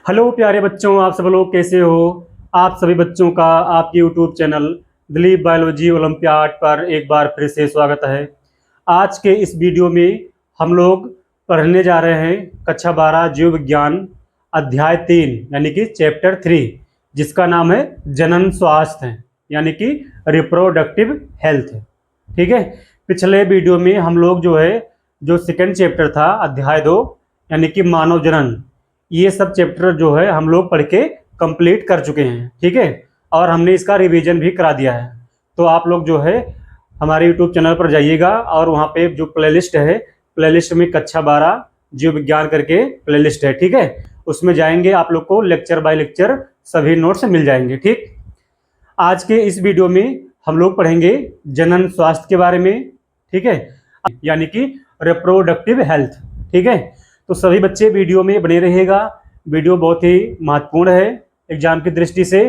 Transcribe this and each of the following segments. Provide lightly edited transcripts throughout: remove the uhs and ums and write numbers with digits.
Hello प्यारे बच्चों, आप सब लोग कैसे हो। आप सभी बच्चों का आपके YouTube channel Dilip biology olympiad पर एक बार फिर से स्वागत है। आज के इस वीडियो में हम लोग पढ़ने जा रहे हैं कक्षा 12 जीव विज्ञान अध्याय 3 यानी कि चैप्टर 3, जिसका नाम है जनन स्वास्थ्य यानी कि रिप्रोडक्टिव हेल्थ। ठीक है। पिछले वीडियो में हम लोग जो सेकंड चैप्टर था अध्याय 2 यानी कि मानव जनन, ये सब चैप्टर जो है हम लोग पढ़ के कंप्लीट कर चुके हैं। ठीक है। और हमने इसका रिवीजन भी करा दिया है। तो आप लोग जो है हमारे यूट्यूब चैनल पर जाइएगा और वहाँ पे जो प्लेलिस्ट है, प्लेलिस्ट में कक्षा 12 जीव विज्ञान करके प्लेलिस्ट है। ठीक है। उसमें जाएंगे, आप लोग को लेक्चर बाय लेक्चर सभी नोट्स मिल जाएंगे। ठीक। आज के इस वीडियो में हम लोग पढ़ेंगे जनन स्वास्थ्य के बारे में। ठीक है। यानी कि रिप्रोडक्टिव हेल्थ। ठीक है। तो सभी बच्चे वीडियो में बने रहिएगा। वीडियो बहुत ही महत्वपूर्ण है एग्जाम की दृष्टि से।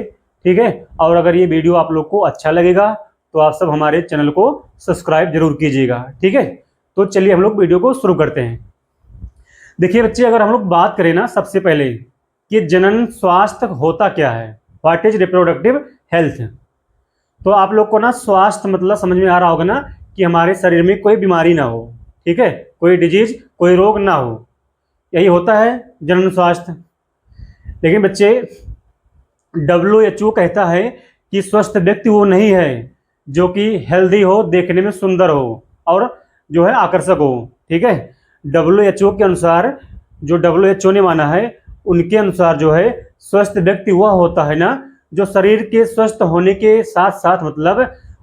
ठीक है। और अगर ये वीडियो आप लोग को अच्छा लगेगा तो आप सब हमारे चैनल को सब्सक्राइब जरूर कीजिएगा। ठीक है। तो चलिए हम लोग वीडियो को शुरू करते हैं। देखिए बच्चे, अगर हम लोग बात करें ना सबसे पहले कि जनन स्वास्थ्य होता क्या है, व्हाट इज रिप्रोडक्टिव हेल्थ, तो आप लोग को ना स्वास्थ्य मतलब समझ में आ रहा होगा ना कि हमारे शरीर में कोई बीमारी ना हो। ठीक है। कोई डिजीज, कोई रोग ना हो, यही होता है जनन स्वास्थ्य। लेकिन बच्चे, WHO कहता है कि स्वस्थ व्यक्ति वो नहीं है जो कि हेल्दी हो, देखने में सुंदर हो और जो है आकर्षक हो। ठीक है। WHO के अनुसार, जो WHO ने माना है, उनके अनुसार जो है स्वस्थ व्यक्ति वह होता है ना जो शरीर के स्वस्थ होने के साथ साथ मतलब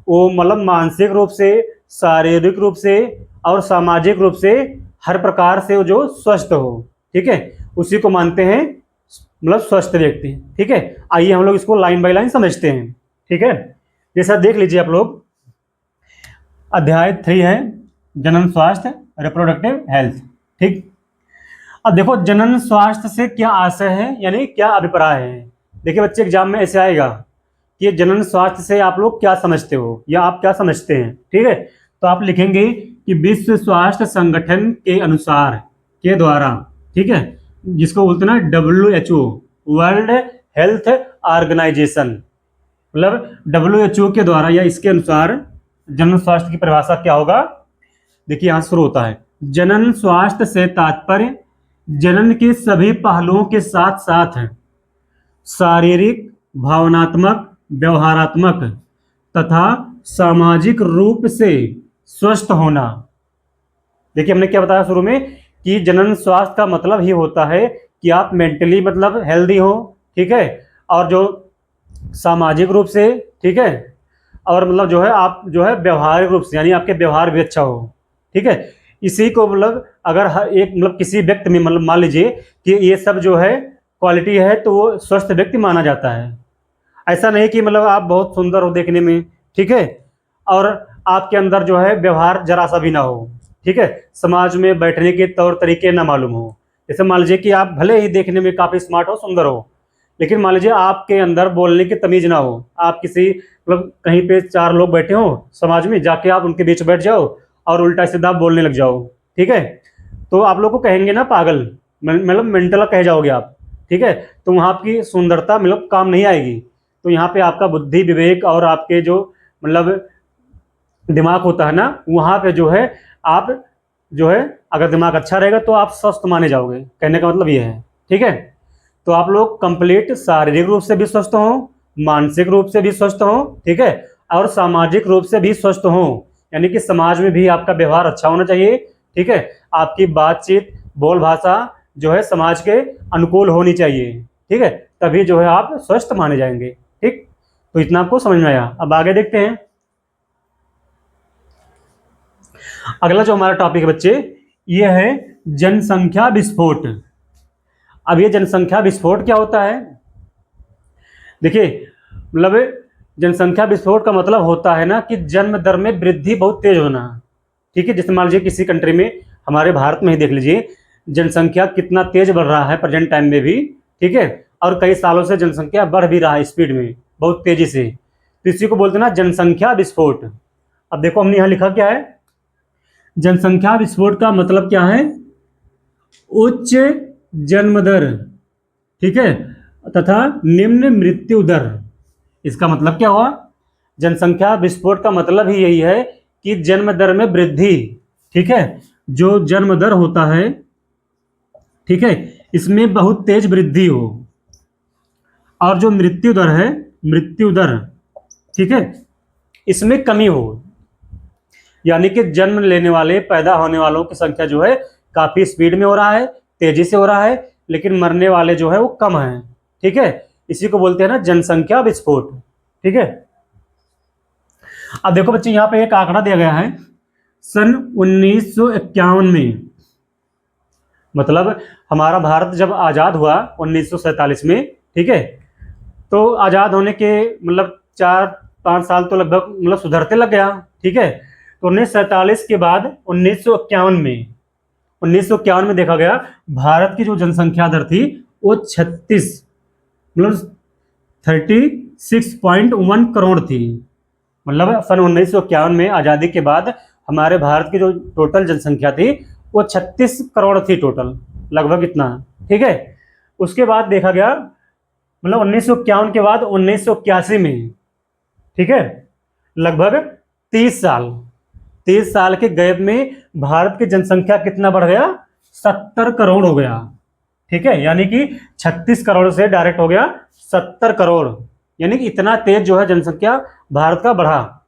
वो मतलब मानसिक रूप से, शारीरिक रूप से और सामाजिक रूप से हर प्रकार से वो जो स्वस्थ हो। ठीक है। उसी को मानते हैं मतलब स्वस्थ व्यक्ति। ठीक है। आइए हम लोग इसको लाइन बाय लाइन समझते हैं। ठीक है। जैसा देख लीजिए आप लोग, अध्याय 3 है जनन स्वास्थ्य रिप्रोडक्टिव हेल्थ। ठीक। अब देखो जनन स्वास्थ्य से क्या आशय है यानी क्या अभिप्राय है। देखिए बच्चे, एग्जाम में ऐसे आएगा कि जनन स्वास्थ्य से आप लोग क्या समझते हो या आप क्या समझते हैं। ठीक है। तो आप लिखेंगे कि विश्व स्वास्थ्य संगठन के अनुसार के द्वारा, ठीक है, जिसको बोलते हैं ना WHO, वर्ल्ड हेल्थ ऑर्गेनाइजेशन, मतलब WHO के द्वारा या इसके अनुसार जनन स्वास्थ्य की परिभाषा क्या होगा। देखिए यहां शुरू होता है, जनन स्वास्थ्य से तात्पर्य जनन के सभी पहलुओं के साथ साथ शारीरिक, भावनात्मक, व्यवहारात्मक तथा सामाजिक रूप से स्वस्थ होना। देखिए हमने क्या बताया शुरू में कि जनन स्वास्थ्य का मतलब ही होता है कि आप मेंटली मतलब हेल्दी हो। ठीक है। और जो सामाजिक रूप से, ठीक है, और मतलब जो है आप जो है व्यवहारिक रूप से यानी आपके व्यवहार भी अच्छा हो। ठीक है। इसी को मतलब अगर हर एक मतलब किसी व्यक्ति में मतलब मान लीजिए कि ये सब जो है क्वालिटी है तो वो स्वस्थ व्यक्ति माना जाता है। ऐसा नहीं कि मतलब आप बहुत सुंदर हो देखने में, ठीक है, और आपके अंदर जो है व्यवहार जरा सा भी ना हो। ठीक है। समाज में बैठने के तौर तरीके ना मालूम हो। जैसे मान लीजिए कि आप भले ही देखने में काफी स्मार्ट हो, सुंदर हो, लेकिन मान लीजिए आपके अंदर बोलने की तमीज ना हो। आप किसी मतलब कहीं पे 4 लोग बैठे हो समाज में, जाके आप उनके बीच बैठ जाओ और उल्टा सीधा बोलने लग जाओ। ठीक है। तो आप लोग को कहेंगे ना पागल, मतलब मेंटल कह जाओगे आप। ठीक है। तो वहाँ आपकी सुंदरता मतलब काम नहीं आएगी। तो यहाँ पे आपका बुद्धि, विवेक और आपके जो मतलब दिमाग होता है ना, वहाँ पे जो है आप जो है अगर दिमाग अच्छा रहेगा तो आप स्वस्थ माने जाओगे। कहने का मतलब ये है। ठीक है। तो आप लोग कंप्लीट शारीरिक रूप से भी स्वस्थ हो, मानसिक रूप से भी स्वस्थ हो, ठीक है, और सामाजिक रूप से भी स्वस्थ हो, यानी कि समाज में भी आपका व्यवहार अच्छा होना चाहिए। ठीक है। आपकी बातचीत, बोल भाषा जो है समाज के अनुकूल होनी चाहिए। ठीक है। तभी जो है आप स्वस्थ माने जाएंगे। ठीक। तो इतना आपको समझ में आया। अब आगे देखते हैं। अगला जो हमारा टॉपिक है बच्चे, ये है जनसंख्या विस्फोट। अब ये जनसंख्या विस्फोट क्या होता है। देखिए मतलब जनसंख्या विस्फोट का मतलब होता है ना कि जन्म दर में वृद्धि बहुत तेज होना। ठीक है। जैसे मान लीजिए किसी कंट्री में, हमारे भारत में ही देख लीजिए, जनसंख्या कितना तेज बढ़ रहा है प्रेजेंट टाइम में भी। ठीक है। और कई सालों से जनसंख्या बढ़ भी रहा है स्पीड में, बहुत तेजी से। तो इसी को बोलते हैं ना जनसंख्या विस्फोट। अब देखो हमने यहाँ लिखा क्या है, जनसंख्या विस्फोट का मतलब क्या है, उच्च जन्म दर। ठीक है, तथा निम्न मृत्यु दर। इसका मतलब क्या हुआ? जनसंख्या विस्फोट का मतलब ही यही है कि जन्म दर में वृद्धि। ठीक है, जो जन्म दर होता है, ठीक है, इसमें बहुत तेज वृद्धि हो, और जो मृत्यु दर है, मृत्यु दर, ठीक है, इसमें कमी हो। यानी कि जन्म लेने वाले, पैदा होने वालों की संख्या जो है काफी स्पीड में हो रहा है, तेजी से हो रहा है, लेकिन मरने वाले जो है वो कम है। ठीक है, इसी को बोलते हैं ना जनसंख्या विस्फोट। ठीक है, अब देखो बच्चे, यहां पे एक आंकड़ा दिया गया है सन 1951 में, मतलब हमारा भारत जब आजाद हुआ 1947 में, ठीक है, तो आजाद होने के मतलब 4-5 साल तो लगभग मतलब सुधरते लग गया। ठीक है, तो 1947 के बाद 1951 में देखा गया भारत की जो जनसंख्या दर थी वो 36 मतलब 36.1 करोड़ थी। मतलब सन 1951 में आज़ादी के बाद हमारे भारत की जो टोटल जनसंख्या थी वो 36 करोड़ थी टोटल, लगभग इतना। ठीक है, उसके बाद देखा गया मतलब 1951 के बाद 1981 में, ठीक है, लगभग 30 साल के गैप में भारत की जनसंख्या कितना बढ़ गया? 70 करोड़ हो गया। ठीक है, यानी कि 36 करोड़ से डायरेक्ट हो गया 70 करोड़, यानी कि इतना तेज जो है जनसंख्या भारत का बढ़ा।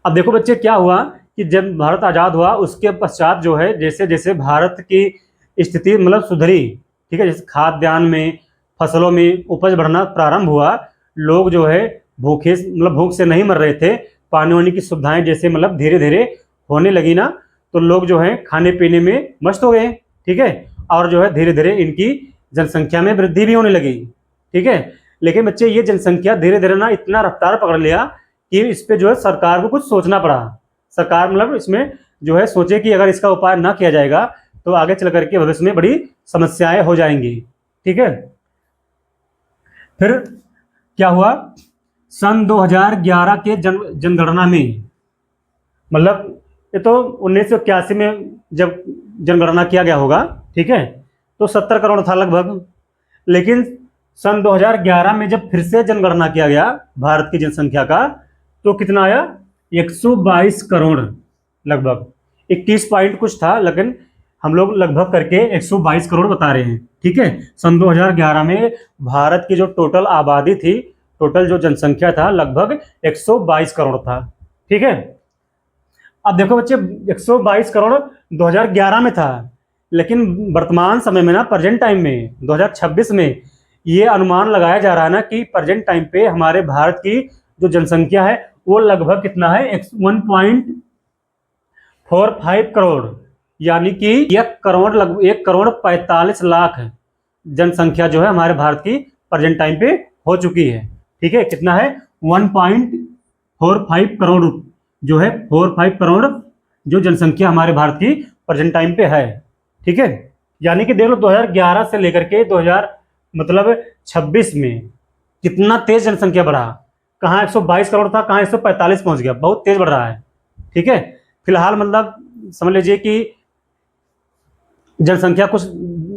अब देखो बच्चे, क्या हुआ कि जब भारत आजाद हुआ उसके पश्चात जो है जैसे जैसे भारत की स्थिति मतलब सुधरी, ठीक है, जैसे खाद्यान्न में, फसलों में उपज बढ़ना प्रारंभ हुआ, लोग जो है भूखे मतलब भूख से नहीं मर रहे थे, पानी वानी की सुविधाएं जैसे मतलब धीरे धीरे होने लगी ना, तो लोग जो है खाने पीने में मस्त हो गए। ठीक है, और जो है धीरे धीरे इनकी जनसंख्या में वृद्धि भी होने लगी। ठीक है, लेकिन बच्चे ये जनसंख्या धीरे धीरे ना इतना रफ्तार पकड़ लिया कि इस पे जो है सरकार को कुछ सोचना पड़ा। सरकार मतलब इसमें जो है सोचे कि अगर इसका उपाय ना किया जाएगा तो आगे चल करके भविष्य में बड़ी समस्याएं हो जाएंगी। ठीक है, फिर क्या हुआ? सन 2011 के जनगणना में, मतलब ये तो 1981 में जब जनगणना किया गया होगा, ठीक है, तो 70 करोड़ था लगभग, लेकिन सन 2011 में जब फिर से जनगणना किया गया भारत की जनसंख्या का, तो कितना आया? 122 करोड़, लगभग 21 पॉइंट कुछ था, लेकिन हम लोग लगभग करके 122 करोड़ बता रहे हैं। ठीक है, सन 2011 में भारत की जो टोटल आबादी थी, टोटल जो जनसंख्या था लगभग 122 करोड़ था। ठीक है, अब देखो बच्चे, 122 करोड़ 2011 में था, लेकिन वर्तमान समय में ना, प्रेजेंट टाइम में 2026 में ये अनुमान लगाया जा रहा है ना कि प्रेजेंट टाइम पे हमारे भारत की जो जनसंख्या है वो लगभग कितना है? 1.45 करोड़, यानी कि 1 करोड़ 45 लाख जनसंख्या जो है हमारे भारत की प्रेजेंट टाइम पे हो चुकी है। ठीक है, कितना है? 1.45 करोड़ जो है, 45 करोड़ जो जनसंख्या हमारे भारत की प्रेजेंट टाइम पे है। ठीक है, यानी कि देख लो 2011 से लेकर के 2000 मतलब 26 में कितना तेज जनसंख्या बढ़ा। कहाँ 122 करोड़ था, कहाँ 145 पहुंच गया, बहुत तेज बढ़ रहा है। ठीक है, फिलहाल मतलब समझ लीजिए कि जनसंख्या कुछ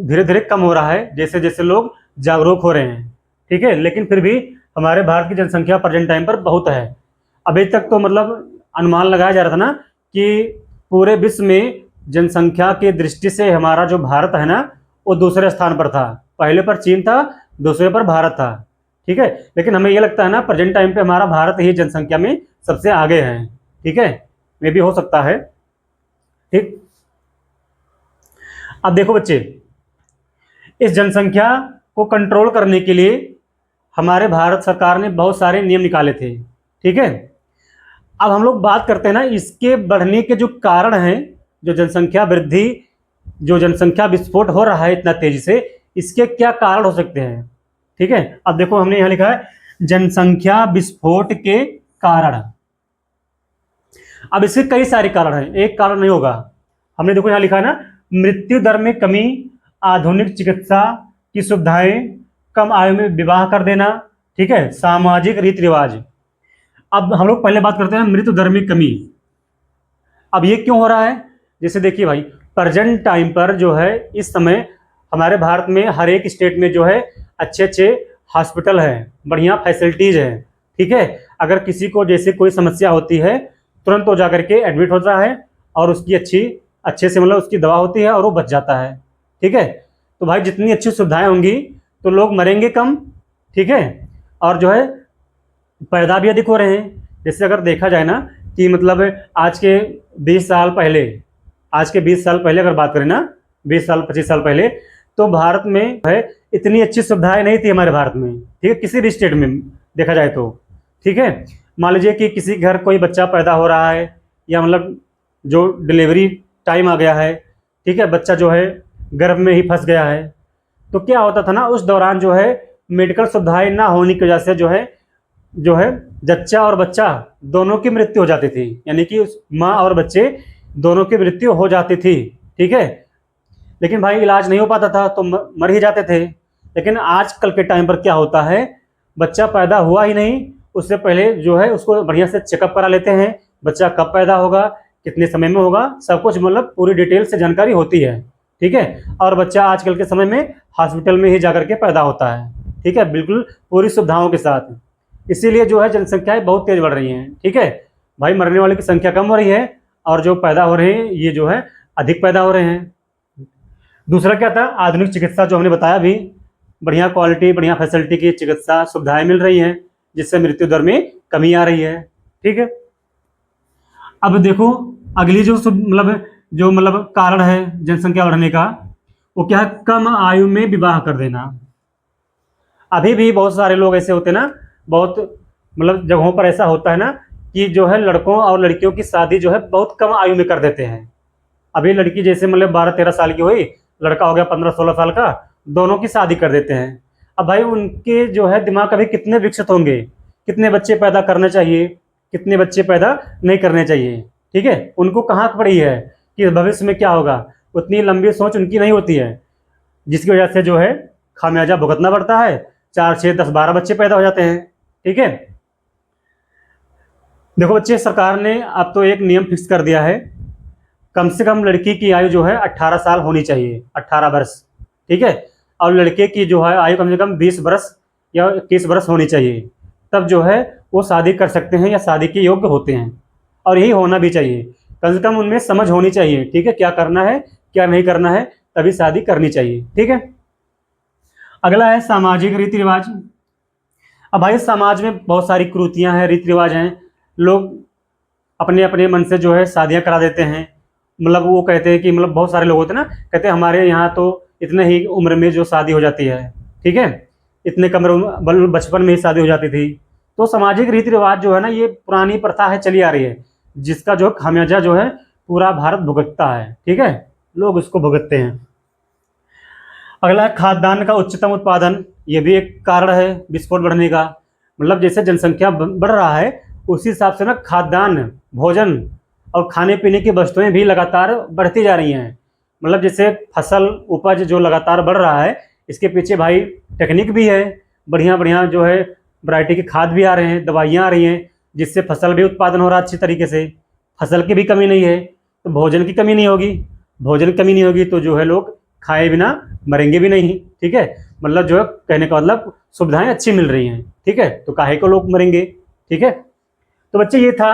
धीरे धीरे कम हो रहा है जैसे जैसे लोग जागरूक हो रहे हैं। ठीक है, लेकिन फिर भी हमारे भारत की जनसंख्या प्रेजेंट टाइम पर बहुत है। अभी तक तो मतलब अनुमान लगाया जा रहा था ना कि पूरे विश्व में जनसंख्या की दृष्टि से हमारा जो भारत है ना वो दूसरे स्थान पर था, पहले पर चीन था, दूसरे पर भारत था। ठीक है, लेकिन हमें ये लगता है ना प्रेजेंट टाइम पे हमारा भारत ही जनसंख्या में सबसे आगे है। ठीक है, मे भी हो सकता है। ठीक, अब देखो बच्चे, इस जनसंख्या को कंट्रोल करने के लिए हमारे भारत सरकार ने बहुत सारे नियम निकाले थे। ठीक है, अब हम लोग बात करते हैं ना इसके बढ़ने के जो कारण हैं, जो जनसंख्या वृद्धि, जो जनसंख्या विस्फोट हो रहा है इतना तेजी से, इसके क्या कारण हो सकते हैं। ठीक है, अब देखो हमने यहां लिखा है जनसंख्या विस्फोट के कारण। अब इसके कई सारे कारण हैं, एक कारण नहीं होगा। हमने देखो यहां लिखा है ना, मृत्यु दर में कमी, आधुनिक चिकित्सा की सुविधाएं, कम आयु में विवाह कर देना, ठीक है, सामाजिक रीति रिवाज। अब हम लोग पहले बात करते हैं मृत्यु दर में कमी। अब ये क्यों हो रहा है? जैसे देखिए भाई, प्रेजेंट टाइम पर जो है इस समय हमारे भारत में हर एक स्टेट में जो है अच्छे अच्छे हॉस्पिटल हैं, बढ़िया फैसिलिटीज़ हैं। ठीक है, अगर किसी को जैसे कोई समस्या होती है तुरंत वो जा करके एडमिट होता है और उसकी अच्छे से मतलब उसकी दवा होती है और वो बच जाता है। ठीक है, तो भाई जितनी अच्छी सुविधाएं होंगी तो लोग मरेंगे कम। ठीक है, और जो है पैदा भी अधिक हो रहे हैं। जैसे अगर देखा जाए ना कि मतलब आज के 20 साल पहले, आज के 20 साल पहले अगर बात करें ना, 20 साल 25 साल पहले, तो भारत में है इतनी अच्छी सुविधाएं नहीं थी हमारे भारत में। ठीक है, किसी भी स्टेट में देखा जाए तो। ठीक है, मान लीजिए कि किसी घर कोई बच्चा पैदा हो रहा है या मतलब जो डिलीवरी टाइम आ गया है, ठीक है, बच्चा जो है गर्भ में ही फंस गया है, तो क्या होता था ना उस दौरान जो है मेडिकल सुविधाएं ना होने की वजह से जो है जच्चा और बच्चा दोनों की मृत्यु हो जाती थी, यानी कि उस माँ और बच्चे दोनों की मृत्यु हो जाती थी। ठीक है, लेकिन भाई इलाज नहीं हो पाता था तो मर ही जाते थे। लेकिन आजकल के टाइम पर क्या होता है, बच्चा पैदा हुआ ही नहीं उससे पहले जो है उसको बढ़िया से चेकअप करा लेते हैं, बच्चा कब पैदा होगा, कितने समय में होगा, सब कुछ मतलब पूरी डिटेल से जानकारी होती है। ठीक है, और बच्चा आजकल के समय में हॉस्पिटल में ही जाकर के पैदा होता है। ठीक है, बिल्कुल पूरी सुविधाओं के साथ। इसीलिए जो है जनसंख्याएं बहुत तेज बढ़ रही हैं। ठीक है भाई, मरने वाले की संख्या कम हो रही है और जो पैदा हो रहे हैं ये जो है अधिक पैदा हो रहे हैं। दूसरा क्या था, आधुनिक चिकित्सा, जो हमने बताया भी, बढ़िया क्वालिटी बढ़िया फैसिलिटी की चिकित्सा सुविधाएं मिल रही हैं जिससे मृत्यु दर में कमी आ रही है। ठीक है, अब देखो अगली जो कारण है जनसंख्या बढ़ने का, वो क्या है, कम आयु में विवाह कर देना। अभी भी बहुत सारे लोग ऐसे होते हैं ना, बहुत मतलब जगहों पर ऐसा होता है ना कि जो है लड़कों और लड़कियों की शादी जो है बहुत कम आयु में कर देते हैं। अभी लड़की जैसे मतलब 12-13 साल की हुई, लड़का हो गया 15-16 साल का, दोनों की शादी कर देते हैं। अब भाई उनके जो है दिमाग अभी कितने विकसित होंगे, कितने बच्चे पैदा करने चाहिए, कितने बच्चे पैदा नहीं करने चाहिए। ठीक है, उनको कहाँ पड़ी है कि भविष्य में क्या होगा, उतनी लंबी सोच उनकी नहीं होती है, जिसकी वजह से जो है खामियाजा भुगतना पड़ता है, 4, 6, 10, 12 बच्चे पैदा हो जाते हैं। ठीक है, देखो बच्चे, सरकार ने अब तो एक नियम फिक्स कर दिया है, कम से कम लड़की की आयु जो है 18 साल होनी चाहिए, 18 वर्ष। ठीक है, और लड़के की जो है आयु कम से कम 20 वर्ष या 21 वर्ष होनी चाहिए, तब जो है वो शादी कर सकते हैं या शादी के योग्य होते हैं। और यही होना भी चाहिए, कम से कम उनमें समझ होनी चाहिए। ठीक है, क्या करना है क्या नहीं करना है, तभी शादी करनी चाहिए। ठीक है, अगला है सामाजिक रीति रिवाज। अब भाई समाज में बहुत सारी कुरीतियां हैं, रीति रिवाज हैं, लोग अपने अपने मन से जो है शादियां करा देते हैं। मतलब वो कहते हैं कि मतलब बहुत सारे लोग होते हैं ना, कहते हैं हमारे यहाँ तो इतने ही उम्र में जो शादी हो जाती है। ठीक है, इतने कम बचपन में ही शादी हो जाती थी। तो सामाजिक रीति रिवाज जो है ना, ये पुरानी प्रथा है, चली आ रही है, जिसका जो खामियाजा जो है पूरा भारत भुगतता है। ठीक है, लोग उसको भुगतते हैं। अगला है खाद्यान्न का उच्चतम उत्पादन, ये भी एक कारण है विस्फोट बढ़ने का। मतलब जैसे जनसंख्या बढ़ रहा है उसी हिसाब से ना खाद्यान्न, भोजन और खाने पीने की वस्तुएं भी लगातार बढ़ती जा रही हैं। मतलब जैसे फसल उपज जो लगातार बढ़ रहा है, इसके पीछे भाई टेक्निक भी है, बढ़िया बढ़िया जो है वैरायटी के खाद भी आ रहे हैं, दवाइयाँ आ रही हैं, जिससे फसल भी उत्पादन हो रहा है अच्छी तरीके से, फसल की भी कमी नहीं है, तो भोजन की कमी नहीं होगी। भोजन की कमी नहीं होगी तो जो है लोग खाए बिना मरेंगे भी नहीं। ठीक है, मतलब जो है कहने का मतलब सुविधाएं अच्छी मिल रही हैं। ठीक है, तो काहे को लोग मरेंगे। ठीक है, तो बच्चे ये था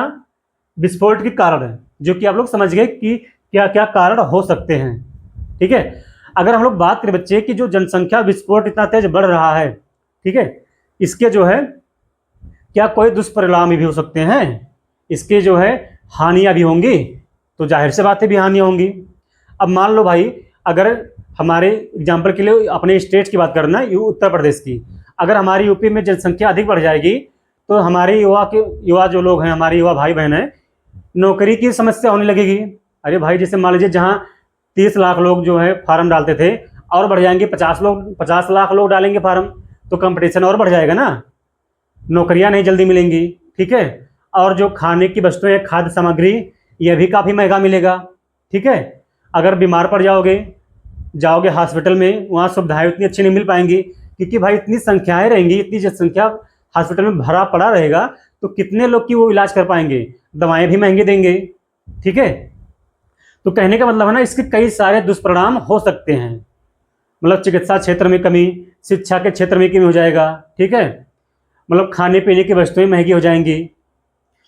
विस्फोट के कारण है, जो कि आप लोग समझ गए कि क्या क्या कारण हो सकते हैं। ठीक है, अगर हम लोग बात करें बच्चे कि जो जनसंख्या विस्फोट इतना तेज बढ़ रहा है, ठीक है, इसके जो है क्या कोई दुष्परिणाम भी हो सकते हैं, इसके जो है हानियां भी होंगी, तो जाहिर से बात है भी हानियां होंगी। अब मान लो भाई, अगर हमारे एग्जाम्पल के लिए अपने स्टेट की बात करना, उत्तर प्रदेश की, अगर हमारी यूपी में जनसंख्या अधिक बढ़ जाएगी तो हमारे युवा जो लोग हैं, हमारे युवा भाई बहन हैं, नौकरी की समस्या होने लगेगी। अरे भाई, जैसे मान लीजिए जहाँ 30 लाख लोग जो है फार्म डालते थे, और बढ़ जाएंगे 50 लाख लोग डालेंगे फार्म, तो कंपटीशन और बढ़ जाएगा ना, नौकरियां नहीं जल्दी मिलेंगी। ठीक है, और जो खाने की वस्तुएं, खाद्य सामग्री, यह भी काफ़ी महंगा मिलेगा। ठीक है, अगर बीमार पड़ जाओगे हॉस्पिटल में, वहाँ सुविधाएं उतनी अच्छी नहीं मिल पाएंगी, क्योंकि भाई इतनी संख्याएं रहेंगी, इतनी जनसंख्या हॉस्पिटल में भरा पड़ा रहेगा, तो कितने लोग की वो इलाज कर पाएंगे, दवाएं भी महंगी देंगे। ठीक है, तो कहने का मतलब है ना, इसके कई सारे दुष्परिणाम हो सकते हैं। मतलब चिकित्सा क्षेत्र में कमी, शिक्षा के क्षेत्र में कमी हो जाएगा, ठीक है, मतलब खाने पीने की वस्तुएं महंगी हो जाएंगी,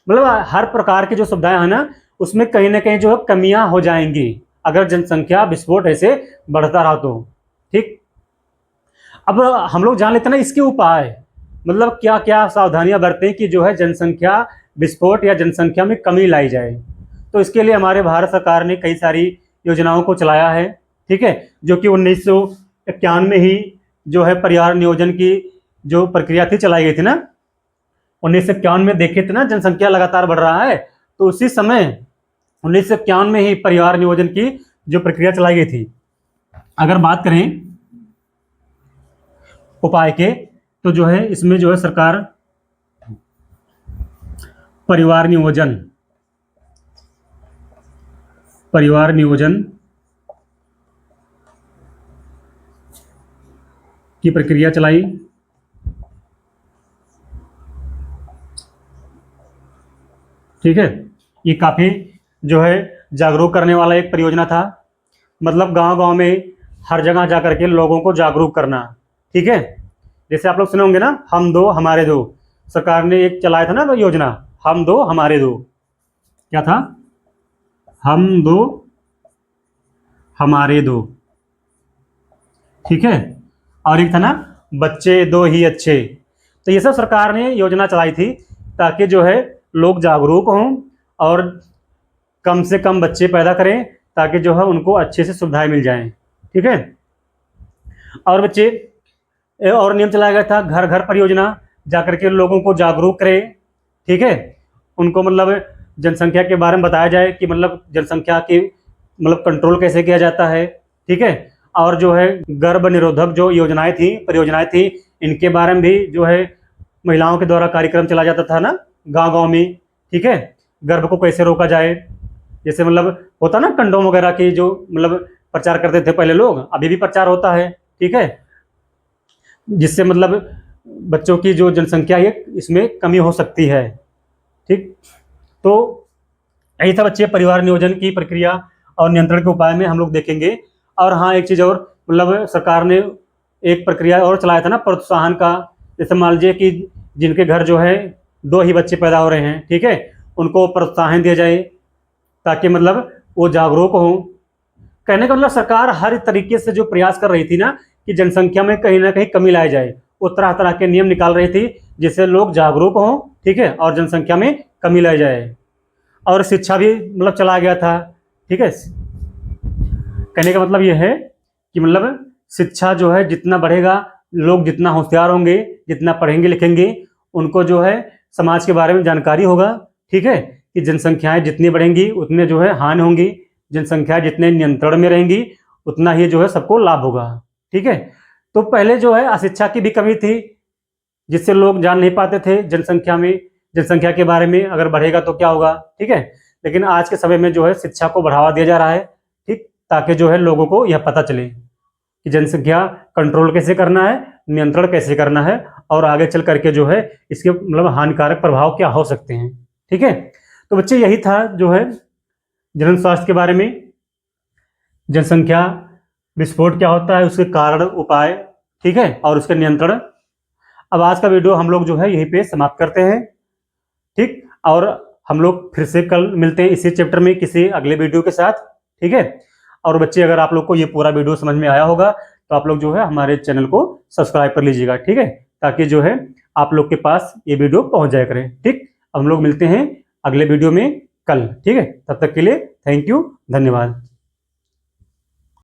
मतलब हर प्रकार की जो सुविधाएं हैं ना उसमें कहीं ना कहीं जो है कमियां हो जाएंगी अगर जनसंख्या विस्फोट ऐसे बढ़ता रहा तो। ठीक, अब हम लोग जान लेते हैं ना इसके उपाय, मतलब क्या क्या सावधानियां बरतें कि जो है जनसंख्या विस्फोट या जनसंख्या में कमी लाई जाए। तो इसके लिए हमारे भारत सरकार ने कई सारी योजनाओं को चलाया है, ठीक है, जो कि 1991 में ही जो है परिवार नियोजन की जो प्रक्रिया थी चलाई गई थी ना। 1951 में देखे थे ना जनसंख्या लगातार बढ़ रहा है, तो उसी समय 1951 में ही परिवार नियोजन की जो प्रक्रिया चलाई गई थी। अगर बात करें उपाय के, तो जो है इसमें जो है सरकार परिवार नियोजन की प्रक्रिया चलाई, ठीक है। ये काफी जो है जागरूक करने वाला एक परियोजना था, मतलब गांव गांव में हर जगह जा करके लोगों को जागरूक करना, ठीक है। जैसे आप लोग सुने होंगे ना, हम दो हमारे दो, सरकार ने एक चलाया था ना योजना, हम दो हमारे दो। क्या था? हम दो हमारे दो, ठीक है। और एक था ना बच्चे दो ही अच्छे। तो ये सब सरकार ने योजना चलाई थी ताकि जो है लोग जागरूक हों और कम से कम बच्चे पैदा करें ताकि जो है उनको अच्छे से सुविधाएं मिल जाएं, ठीक है। और बच्चे और नियम चलाया गया था घर घर परियोजना, जाकर के लोगों को जागरूक करें, ठीक है। उनको मतलब जनसंख्या के बारे में बताया जाए कि मतलब जनसंख्या की मतलब कंट्रोल कैसे किया जाता है, ठीक है। और जो है गर्भ निरोधक जो योजनाएं थी परियोजनाएं थी, इनके बारे में भी जो है महिलाओं के द्वारा कार्यक्रम चला जाता था ना गांव गांव में, ठीक है। गर्भ को कैसे रोका जाए, जैसे मतलब होता ना कंडोम वगैरह की जो मतलब प्रचार करते थे पहले लोग, अभी भी प्रचार होता है, ठीक है, जिससे मतलब बच्चों की जो जनसंख्या है इसमें कमी हो सकती है, ठीक। तो यही था बच्चे परिवार नियोजन की प्रक्रिया और नियंत्रण के उपाय में हम लोग देखेंगे। और हाँ, एक चीज़ और, मतलब सरकार ने एक प्रक्रिया और चलाया था ना प्रोत्साहन का, जैसे मान लीजिए कि जिनके घर जो है दो ही बच्चे पैदा हो रहे हैं, ठीक है, उनको प्रोत्साहन दिया जाए ताकि मतलब वो जागरूक हों। कहने का मतलब सरकार हर तरीके से जो प्रयास कर रही थी ना कि जनसंख्या में कहीं ना कहीं कमी लाई जाए, वो तरह तरह के नियम निकाल रही थी जिससे लोग जागरूक हों, ठीक है, और जनसंख्या में कमी लाई जाए। और शिक्षा भी मतलब चला गया था, ठीक है। कहने का मतलब ये है कि मतलब शिक्षा जो है जितना बढ़ेगा, लोग जितना होशियार होंगे, जितना पढ़ेंगे लिखेंगे, उनको जो है समाज के बारे में जानकारी होगा, ठीक है, कि जनसंख्याएं जितनी बढ़ेंगी उतने जो है हानि होंगी, जनसंख्या जितने नियंत्रण में रहेंगी उतना ही जो है सबको लाभ होगा, ठीक है। तो पहले जो है अशिक्षा की भी कमी थी जिससे लोग जान नहीं पाते थे जनसंख्या के बारे में, अगर बढ़ेगा तो क्या होगा, ठीक है। लेकिन आज के समय में जो है शिक्षा को बढ़ावा दिया जा रहा है, ठीक, ताकि जो है लोगों को यह पता चले कि जनसंख्या कंट्रोल कैसे करना है, नियंत्रण कैसे करना है, और आगे चल करके जो है इसके मतलब हानिकारक प्रभाव क्या हो सकते हैं, ठीक है। तो बच्चे यही था जो है जनन स्वास्थ्य के बारे में, जनसंख्या विस्फोट क्या होता है, उसके कारण उपाय, ठीक है, और उसके नियंत्रण। अब आज का वीडियो हम लोग जो है यहीं पे समाप्त करते हैं, ठीक। और हम लोग फिर से कल मिलते हैं इसी चैप्टर में किसी अगले वीडियो के साथ, ठीक है। और बच्चे अगर आप लोग को ये पूरा वीडियो समझ में आया होगा तो आप लोग जो है हमारे चैनल को सब्सक्राइब कर लीजिएगा, ठीक है, ताकि जो है आप लोग के पास ये वीडियो पहुंच जाया करें, ठीक। हम लोग मिलते हैं अगले वीडियो में कल, ठीक है। तब तक के लिए थैंक यू, धन्यवाद।